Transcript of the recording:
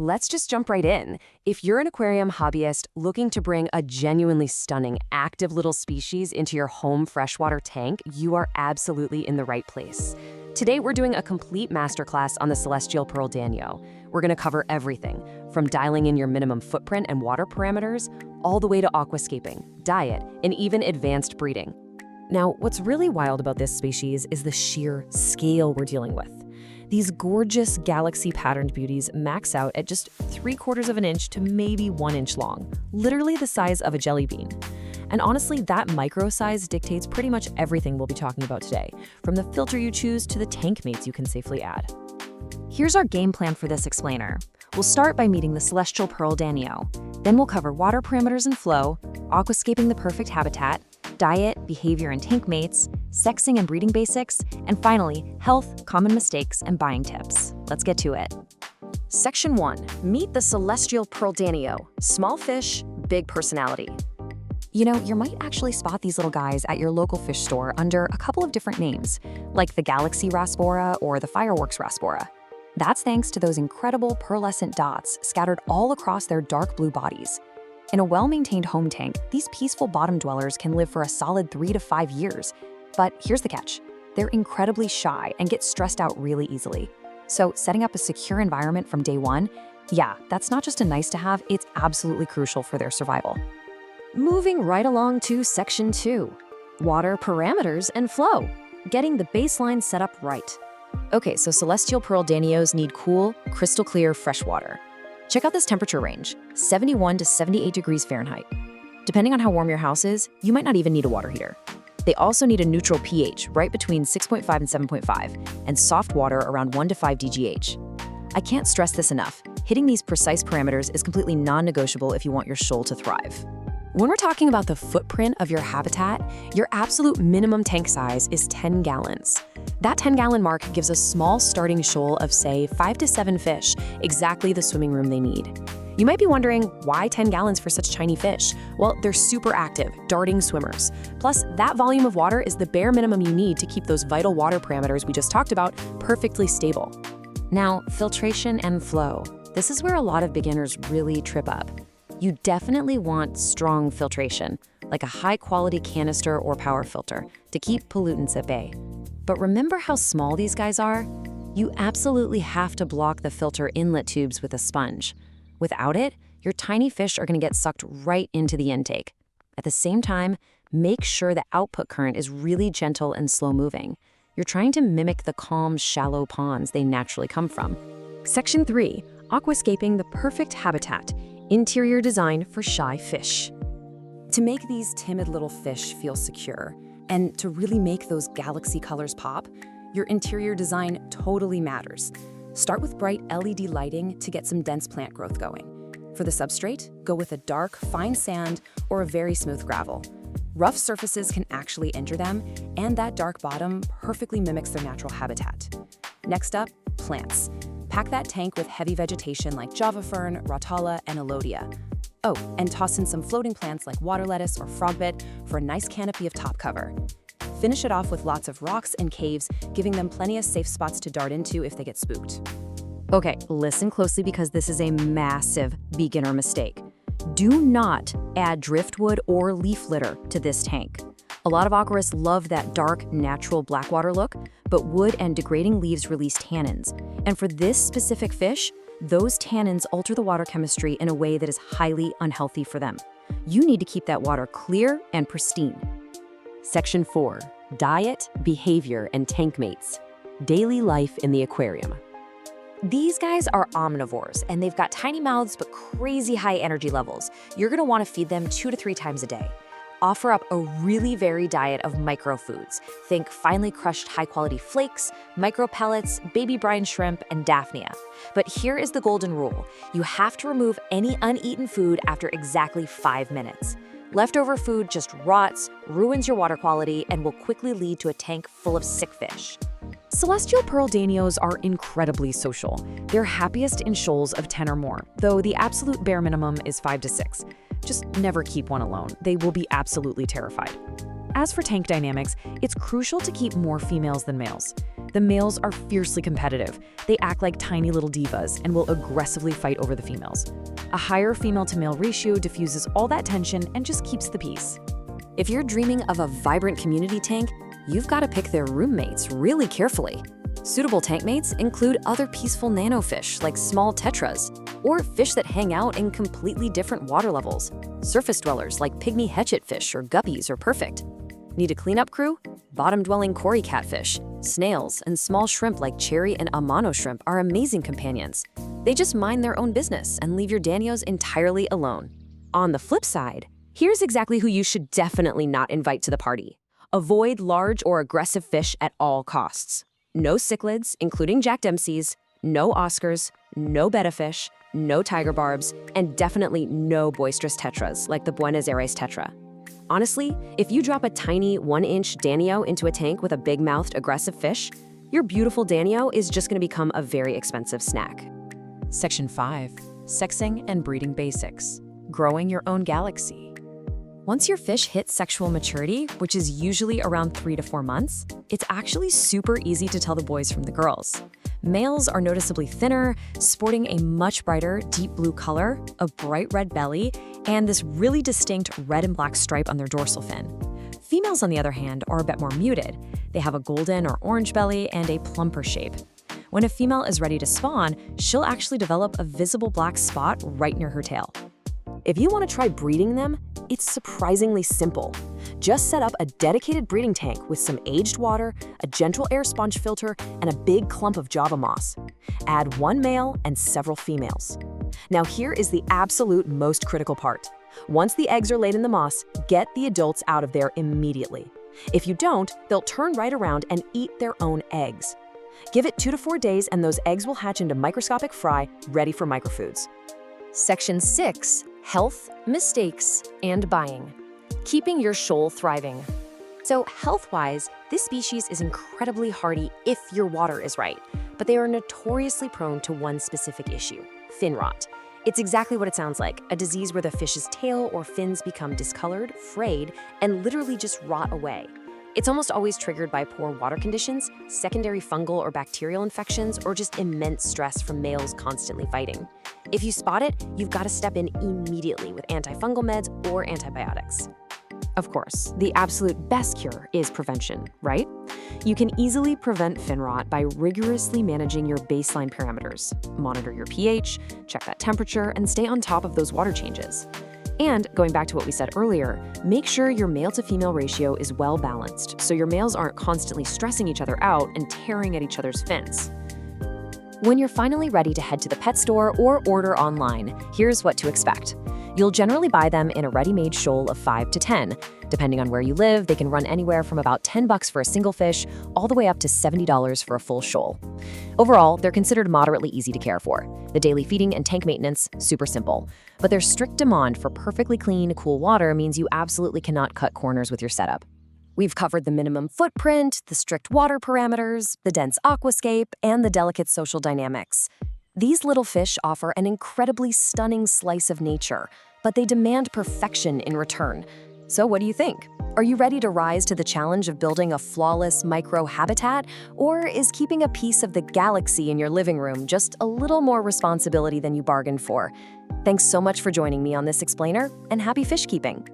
Let's just jump right in. If you're an aquarium hobbyist looking to bring a genuinely stunning, active little species into your home freshwater tank, you are absolutely in the right place. Today, we're doing a complete masterclass on the Celestial Pearl Danio. We're going to cover everything, from dialing in your minimum footprint and water parameters, all the way to aquascaping, diet, and even advanced breeding. Now, what's really wild about this species is the sheer scale we're dealing with. These gorgeous galaxy-patterned beauties max out at just 3/4 of an inch to maybe 1 inch long, literally the size of a jelly bean. And honestly, that micro size dictates pretty much everything we'll be talking about today, from the filter you choose to the tank mates you can safely add. Here's our game plan for this explainer. We'll start by meeting the Celestial Pearl Danio. Then we'll cover water parameters and flow, aquascaping the perfect habitat, diet, behavior, and tank mates, sexing and breeding basics, and finally, health, common mistakes, and buying tips. Let's get to it. Section 1. Meet the Celestial Pearl Danio. Small fish, big personality. You know, you might actually spot these little guys at your local fish store under a couple of different names, like the Galaxy Raspora or the Fireworks Raspora. That's thanks to those incredible pearlescent dots scattered all across their dark blue bodies. In a well-maintained home tank, these peaceful bottom dwellers can live for a solid 3 to 5 years. But here's the catch. They're incredibly shy and get stressed out really easily. So setting up a secure environment from day one, yeah, that's not just a nice to have, it's absolutely crucial for their survival. Moving right along to Section 2. Water parameters and flow. Getting the baseline set up right. Okay, so Celestial Pearl Danios need cool, crystal clear fresh water. Check out this temperature range, 71 to 78 degrees Fahrenheit. Depending on how warm your house is, you might not even need a water heater. They also need a neutral pH, right between 6.5 and 7.5, and soft water around 1 to 5 DGH. I can't stress this enough. Hitting these precise parameters is completely non-negotiable if you want your shoal to thrive. When we're talking about the footprint of your habitat, your absolute minimum tank size is 10 gallons. That 10-gallon mark gives a small starting shoal of, say, 5 to 7 fish, exactly the swimming room they need. You might be wondering, why 10 gallons for such tiny fish? Well, they're super active, darting swimmers. Plus, that volume of water is the bare minimum you need to keep those vital water parameters we just talked about perfectly stable. Now, filtration and flow. This is where a lot of beginners really trip up. You definitely want strong filtration, like a high-quality canister or power filter, to keep pollutants at bay. But remember how small these guys are? You absolutely have to block the filter inlet tubes with a sponge. Without it, your tiny fish are going to get sucked right into the intake. At the same time, make sure the output current is really gentle and slow-moving. You're trying to mimic the calm, shallow ponds they naturally come from. Section 3. Aquascaping the perfect habitat. Interior design for shy fish. To make these timid little fish feel secure, and to really make those galaxy colors pop, your interior design totally matters. Start with bright LED lighting to get some dense plant growth going. For the substrate, go with a dark, fine sand or a very smooth gravel. Rough surfaces can actually injure them, and that dark bottom perfectly mimics their natural habitat. Next up, plants. Pack that tank with heavy vegetation like java fern, rotala, and elodia. Oh, and toss in some floating plants like water lettuce or frogbit for a nice canopy of top cover. Finish it off with lots of rocks and caves, giving them plenty of safe spots to dart into if they get spooked. Okay, listen closely because this is a massive beginner mistake. Do not add driftwood or leaf litter to this tank. A lot of aquarists love that dark, natural blackwater look, but wood and degrading leaves release tannins. And for this specific fish, those tannins alter the water chemistry in a way that is highly unhealthy for them. You need to keep that water clear and pristine. Section 4. Diet, behavior, and tank mates. Daily life in the aquarium. These guys are omnivores, and they've got tiny mouths but crazy high energy levels. You're gonna wanna feed them 2 to 3 times a day. Offer up a really varied diet of microfoods. Think finely crushed high-quality flakes, micro pellets, baby brine shrimp, and Daphnia. But here is the golden rule. You have to remove any uneaten food after exactly 5 minutes. Leftover food just rots, ruins your water quality, and will quickly lead to a tank full of sick fish. Celestial Pearl Danios are incredibly social. They're happiest in shoals of 10 or more, though the absolute bare minimum is 5 to 6. Just never keep one alone. They will be absolutely terrified. As for tank dynamics, it's crucial to keep more females than males. The males are fiercely competitive. They act like tiny little divas and will aggressively fight over the females. A higher female-to-male ratio diffuses all that tension and just keeps the peace. If you're dreaming of a vibrant community tank, you've got to pick their roommates really carefully. Suitable tank mates include other peaceful nanofish like small tetras, or fish that hang out in completely different water levels. Surface dwellers like pygmy hetchetfish or guppies are perfect. Need a cleanup crew? Bottom-dwelling cory catfish, snails, and small shrimp like cherry and amano shrimp are amazing companions. They just mind their own business and leave your Danios entirely alone. On the flip side, here's exactly who you should definitely not invite to the party. Avoid large or aggressive fish at all costs. No cichlids, including Jack Dempsey's, no Oscars, no betta fish, no tiger barbs, and definitely no boisterous tetras like the Buenos Aires tetra. Honestly, if you drop a tiny 1-inch Danio into a tank with a big-mouthed aggressive fish, your beautiful Danio is just going to become a very expensive snack. Section 5. Sexing and breeding basics. Growing your own galaxy. Once your fish hits sexual maturity, which is usually around 3 to 4 months, it's actually super easy to tell the boys from the girls. Males are noticeably thinner, sporting a much brighter deep blue color, a bright red belly, and this really distinct red and black stripe on their dorsal fin. Females, on the other hand, are a bit more muted. They have a golden or orange belly and a plumper shape. When a female is ready to spawn, she'll actually develop a visible black spot right near her tail. If you want to try breeding them, it's surprisingly simple. Just set up a dedicated breeding tank with some aged water, a gentle air sponge filter, and a big clump of Java moss. Add 1 male and several females. Now here is the absolute most critical part. Once the eggs are laid in the moss, get the adults out of there immediately. If you don't, they'll turn right around and eat their own eggs. Give it 2 to 4 days and those eggs will hatch into microscopic fry ready for microfoods. Section 6. Health, mistakes, and buying. Keeping your shoal thriving. So health-wise, this species is incredibly hardy if your water is right, but they are notoriously prone to one specific issue: fin rot. It's exactly what it sounds like, a disease where the fish's tail or fins become discolored, frayed, and literally just rot away. It's almost always triggered by poor water conditions, secondary fungal or bacterial infections, or just immense stress from males constantly fighting. If you spot it, you've got to step in immediately with antifungal meds or antibiotics. Of course, the absolute best cure is prevention, right? You can easily prevent fin rot by rigorously managing your baseline parameters. Monitor your pH, check that temperature, and stay on top of those water changes. And going back to what we said earlier, make sure your male-to-female ratio is well balanced so your males aren't constantly stressing each other out and tearing at each other's fins. When you're finally ready to head to the pet store or order online, here's what to expect. You'll generally buy them in a ready-made shoal of 5 to 10. Depending on where you live, they can run anywhere from about $10 for a single fish all the way up to $70 for a full shoal. Overall, they're considered moderately easy to care for. The daily feeding and tank maintenance, super simple. But their strict demand for perfectly clean, cool water means you absolutely cannot cut corners with your setup. We've covered the minimum footprint, the strict water parameters, the dense aquascape, and the delicate social dynamics. These little fish offer an incredibly stunning slice of nature, but they demand perfection in return. So what do you think? Are you ready to rise to the challenge of building a flawless micro-habitat? Or is keeping a piece of the galaxy in your living room just a little more responsibility than you bargained for? Thanks so much for joining me on this explainer, and happy fish keeping!